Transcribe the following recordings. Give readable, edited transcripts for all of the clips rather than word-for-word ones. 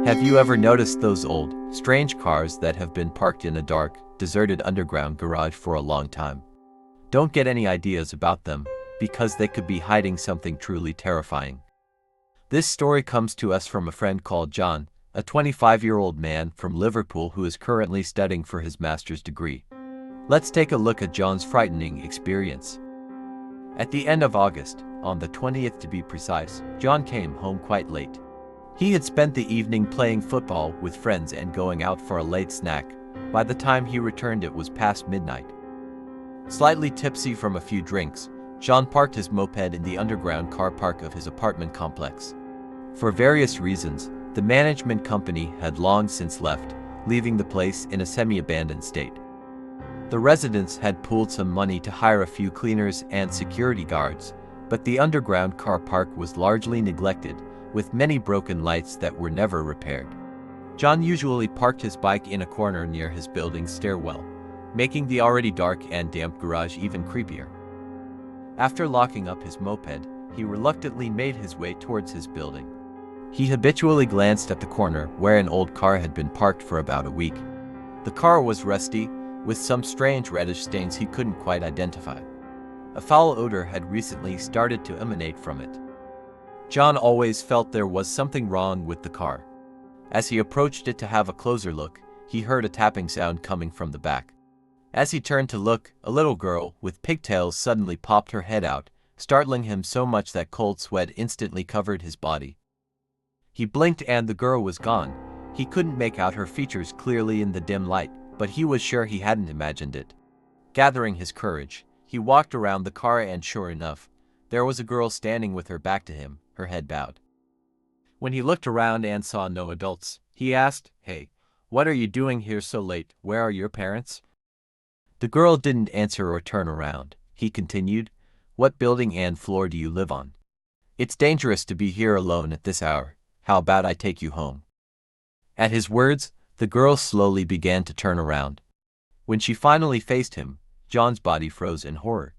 Have you ever noticed those old, strange cars that have been parked in a dark, deserted underground garage for a long time? Don't get any ideas about them, because they could be hiding something truly terrifying. This story comes to us from a friend called John, a 25-year-old man from Liverpool who is currently studying for his master's degree. Let's take a look at John's frightening experience. At the end of August, on the 20th to be precise, John came home quite late. He had spent the evening playing football with friends and going out for a late snack. By the time he returned, it was past midnight. Slightly tipsy from a few drinks, John parked his moped in the underground car park of his apartment complex. For various reasons, the management company had long since left, leaving the place in a semi-abandoned state. The residents had pooled some money to hire a few cleaners and security guards, but the underground car park was largely neglected, with many broken lights that were never repaired. John usually parked his bike in a corner near his building's stairwell, making the already dark and damp garage even creepier. After locking up his moped, he reluctantly made his way towards his building. He habitually glanced at the corner where an old car had been parked for about a week. The car was rusty, with some strange reddish stains he couldn't quite identify. A foul odor had recently started to emanate from it. John always felt there was something wrong with the car. As he approached it to have a closer look, he heard a tapping sound coming from the back. As he turned to look, a little girl with pigtails suddenly popped her head out, startling him so much that cold sweat instantly covered his body. He blinked and the girl was gone. He couldn't make out her features clearly in the dim light, but he was sure he hadn't imagined it. Gathering his courage, he walked around the car and sure enough, there was a girl standing with her back to him, her head bowed. When he looked around and saw no adults, he asked, "Hey, what are you doing here so late? Where are your parents?" The girl didn't answer or turn around. He continued, "What building and floor do you live on? It's dangerous to be here alone at this hour. How about I take you home?" At his words, the girl slowly began to turn around. When she finally faced him, John's body froze in horror.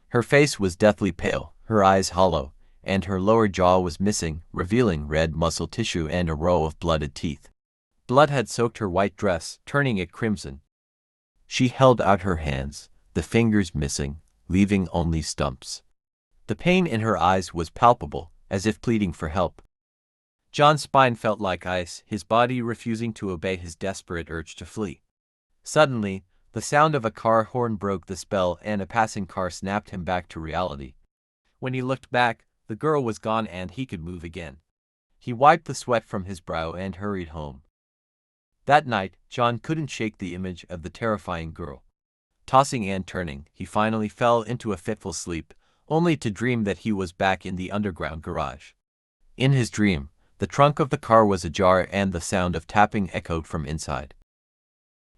Her face was deathly pale, her eyes hollow, and her lower jaw was missing, revealing red muscle tissue and a row of blooded teeth. Blood had soaked her white dress, turning it crimson. She held out her hands, the fingers missing, leaving only stumps. The pain in her eyes was palpable, as if pleading for help. John's spine felt like ice, his body refusing to obey his desperate urge to flee. Suddenly, the sound of a car horn broke the spell and a passing car snapped him back to reality. When he looked back, the girl was gone and he could move again. He wiped the sweat from his brow and hurried home. That night, John couldn't shake the image of the terrifying girl. Tossing and turning, he finally fell into a fitful sleep, only to dream that he was back in the underground garage. In his dream, the trunk of the car was ajar and the sound of tapping echoed from inside.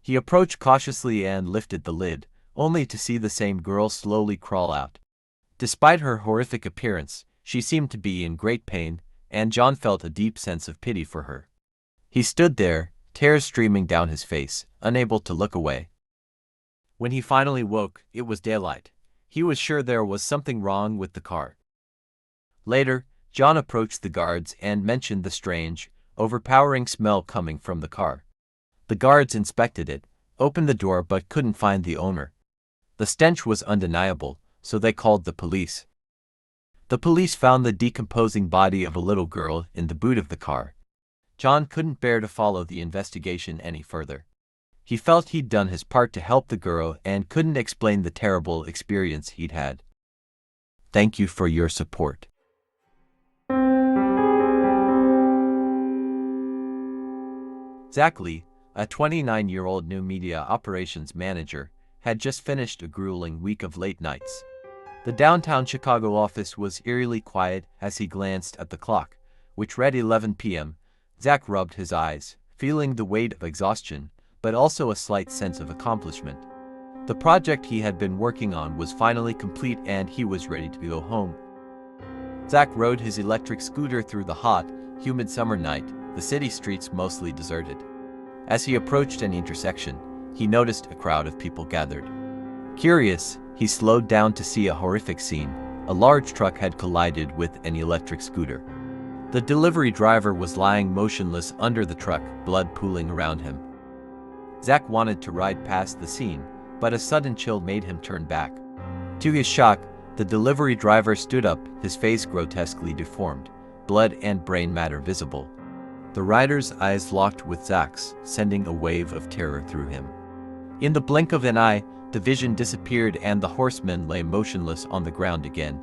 He approached cautiously and lifted the lid, only to see the same girl slowly crawl out. Despite her horrific appearance, she seemed to be in great pain, and John felt a deep sense of pity for her. He stood there, tears streaming down his face, unable to look away. When he finally woke, it was daylight. He was sure there was something wrong with the car. Later, John approached the guards and mentioned the strange, overpowering smell coming from the car. The guards inspected it, opened the door but couldn't find the owner. The stench was undeniable, so they called the police. The police found the decomposing body of a little girl in the boot of the car. John couldn't bear to follow the investigation any further. He felt he'd done his part to help the girl and couldn't explain the terrible experience he'd had. Thank you for your support. Zach Lee, a 29-year-old new media operations manager, had just finished a grueling week of late nights. The downtown Chicago office was eerily quiet as he glanced at the clock, which read 11 p.m. Zach rubbed his eyes, feeling the weight of exhaustion, but also a slight sense of accomplishment. The project he had been working on was finally complete and he was ready to go home. Zach rode his electric scooter through the hot, humid summer night, the city streets mostly deserted. As he approached an intersection, he noticed a crowd of people gathered. Curious, he slowed down to see a horrific scene. A large truck had collided with an electric scooter. The delivery driver was lying motionless under the truck, blood pooling around him. Zach wanted to ride past the scene, but a sudden chill made him turn back. To his shock, the delivery driver stood up, his face grotesquely deformed, blood and brain matter visible. The rider's eyes locked with Zach's, sending a wave of terror through him. In the blink of an eye, the vision disappeared and the horseman lay motionless on the ground again.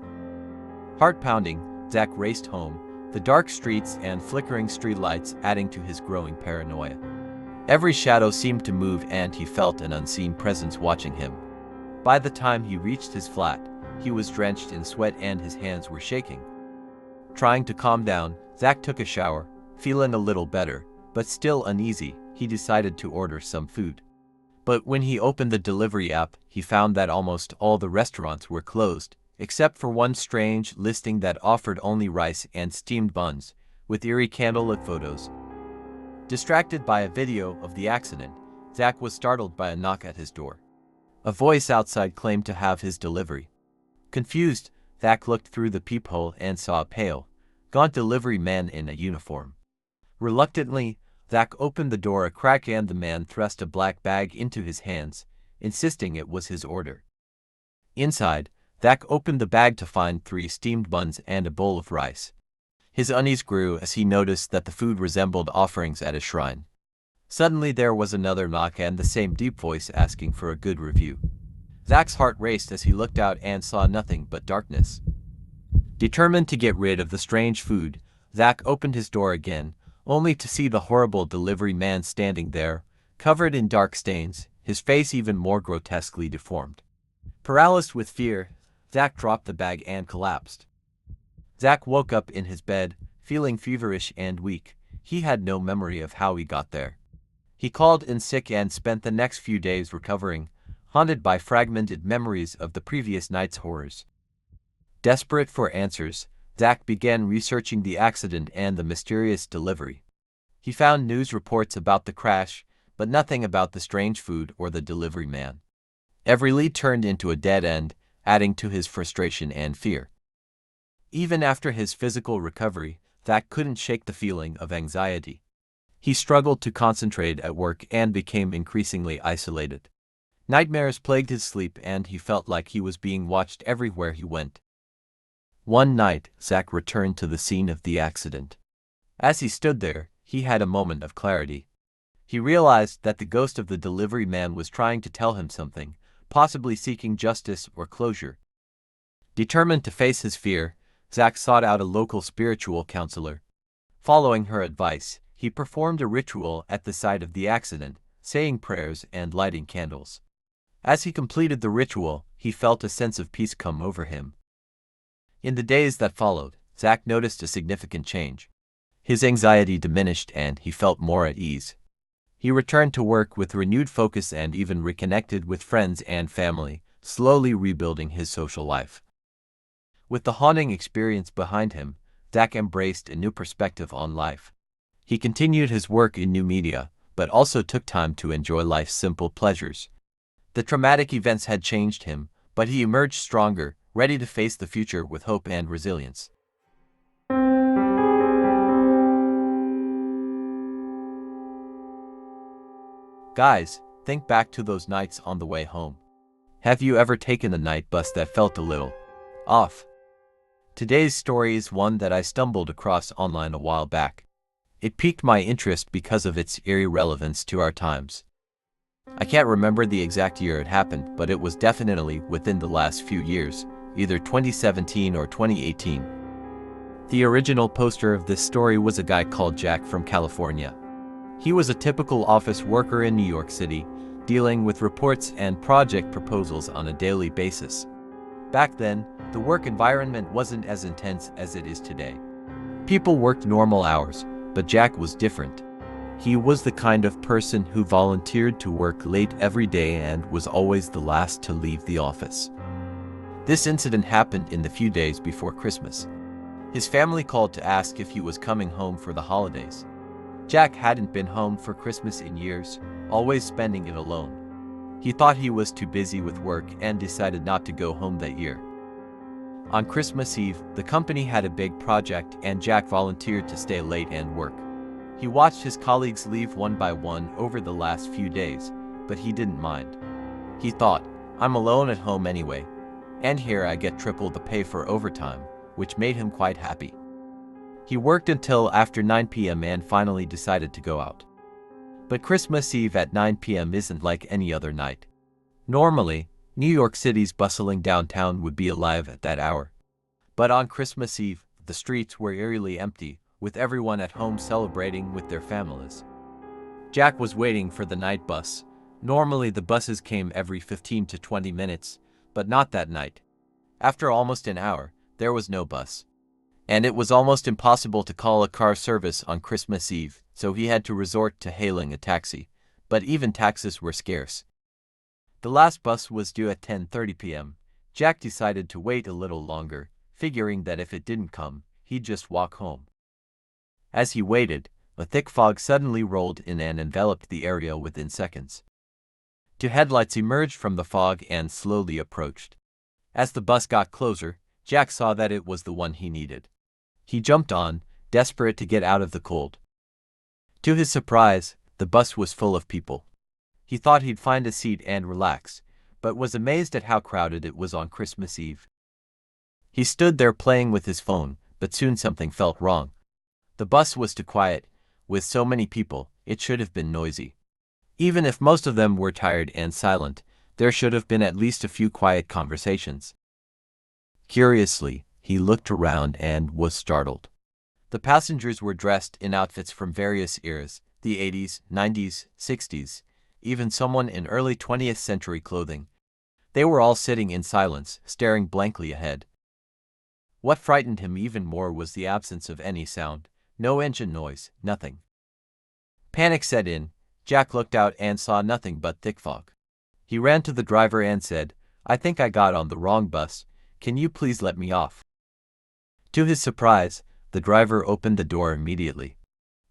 Heart-pounding, Zach raced home, the dark streets and flickering streetlights adding to his growing paranoia. Every shadow seemed to move and he felt an unseen presence watching him. By the time he reached his flat, he was drenched in sweat and his hands were shaking. Trying to calm down, Zach took a shower. Feeling a little better, but still uneasy, he decided to order some food. But when he opened the delivery app, he found that almost all the restaurants were closed, except for one strange listing that offered only rice and steamed buns, with eerie candlelit photos. Distracted by a video of the accident, Zach was startled by a knock at his door. A voice outside claimed to have his delivery. Confused, Zach looked through the peephole and saw a pale, gaunt delivery man in a uniform. Reluctantly, Zach opened the door a crack and the man thrust a black bag into his hands, insisting it was his order. Inside, Zach opened the bag to find 3 steamed buns and a bowl of rice. His unease grew as he noticed that the food resembled offerings at a shrine. Suddenly there was another knock and the same deep voice asking for a good review. Zach's heart raced as he looked out and saw nothing but darkness. Determined to get rid of the strange food, Zach opened his door again, only to see the horrible delivery man standing there, covered in dark stains, his face even more grotesquely deformed. Paralyzed with fear, Zach dropped the bag and collapsed. Zach woke up in his bed, feeling feverish and weak. He had no memory of how he got there. He called in sick and spent the next few days recovering, haunted by fragmented memories of the previous night's horrors. Desperate for answers, Zach began researching the accident and the mysterious delivery. He found news reports about the crash, but nothing about the strange food or the delivery man. Every lead turned into a dead end, adding to his frustration and fear. Even after his physical recovery, Zach couldn't shake the feeling of anxiety. He struggled to concentrate at work and became increasingly isolated. Nightmares plagued his sleep and he felt like he was being watched everywhere he went. One night, Zach returned to the scene of the accident. As he stood there, he had a moment of clarity. He realized that the ghost of the delivery man was trying to tell him something, possibly seeking justice or closure. Determined to face his fear, Zach sought out a local spiritual counselor. Following her advice, he performed a ritual at the site of the accident, saying prayers and lighting candles. As he completed the ritual, he felt a sense of peace come over him. In the days that followed, Zach noticed a significant change. His anxiety diminished and he felt more at ease. He returned to work with renewed focus and even reconnected with friends and family, slowly rebuilding his social life. With the haunting experience behind him, Zach embraced a new perspective on life. He continued his work in new media, but also took time to enjoy life's simple pleasures. The traumatic events had changed him, but he emerged stronger, ready to face the future with hope and resilience. Guys, think back to those nights on the way home. Have you ever taken a night bus that felt a little off? Today's story is one that I stumbled across online a while back. It piqued my interest because of its eerie relevance to our times. I can't remember the exact year it happened, but it was definitely within the last few years, either 2017 or 2018. The original poster of this story was a guy called Jack from California. He was a typical office worker in New York City, dealing with reports and project proposals on a daily basis. Back then, the work environment wasn't as intense as it is today. People worked normal hours, but Jack was different. He was the kind of person who volunteered to work late every day and was always the last to leave the office. This incident happened in the few days before Christmas. His family called to ask if he was coming home for the holidays. Jack hadn't been home for Christmas in years, always spending it alone. He thought he was too busy with work and decided not to go home that year. On Christmas Eve, the company had a big project and Jack volunteered to stay late and work. He watched his colleagues leave one by one over the last few days, but he didn't mind. He thought, I'm alone at home anyway, and here I get triple the pay for overtime, which made him quite happy. He worked until after 9 p.m. and finally decided to go out. But Christmas Eve at 9 p.m. isn't like any other night. Normally, New York City's bustling downtown would be alive at that hour. But on Christmas Eve, the streets were eerily empty, with everyone at home celebrating with their families. Jack was waiting for the night bus. Normally the buses came every 15 to 20 minutes, but not that night. After almost an hour, there was no bus. And it was almost impossible to call a car service on Christmas Eve, so he had to resort to hailing a taxi. But even taxis were scarce. The last bus was due at 10:30 p.m. Jack decided to wait a little longer, figuring that if it didn't come, he'd just walk home. As he waited, a thick fog suddenly rolled in and enveloped the area within seconds. Two headlights emerged from the fog and slowly approached. As the bus got closer, Jack saw that it was the one he needed. He jumped on, desperate to get out of the cold. To his surprise, the bus was full of people. He thought he'd find a seat and relax, but was amazed at how crowded it was on Christmas Eve. He stood there playing with his phone, but soon something felt wrong. The bus was too quiet. With so many people, it should have been noisy. Even if most of them were tired and silent, there should have been at least a few quiet conversations. Curiously, he looked around and was startled. The passengers were dressed in outfits from various eras, the 80s, 90s, 60s, even someone in early 20th century clothing. They were all sitting in silence, staring blankly ahead. What frightened him even more was the absence of any sound. No engine noise, nothing. Panic set in. Jack looked out and saw nothing but thick fog. He ran to the driver and said, I think I got on the wrong bus. Can you please let me off? To his surprise, the driver opened the door immediately.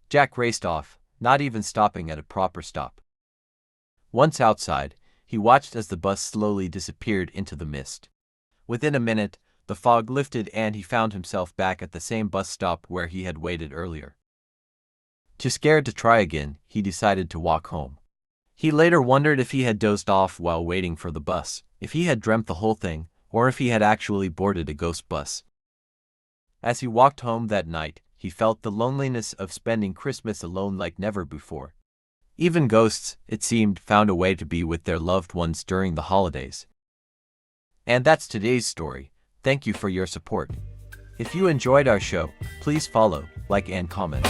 Jack raced off, not even stopping at a proper stop. Once outside, he watched as the bus slowly disappeared into the mist. Within a minute, the fog lifted and he found himself back at the same bus stop where he had waited earlier. Too scared to try again, he decided to walk home. He later wondered if he had dozed off while waiting for the bus, if he had dreamt the whole thing, or if he had actually boarded a ghost bus. As he walked home that night, he felt the loneliness of spending Christmas alone like never before. Even ghosts, it seemed, found a way to be with their loved ones during the holidays. And that's today's story. Thank you for your support. If you enjoyed our show, please follow, like, and comment.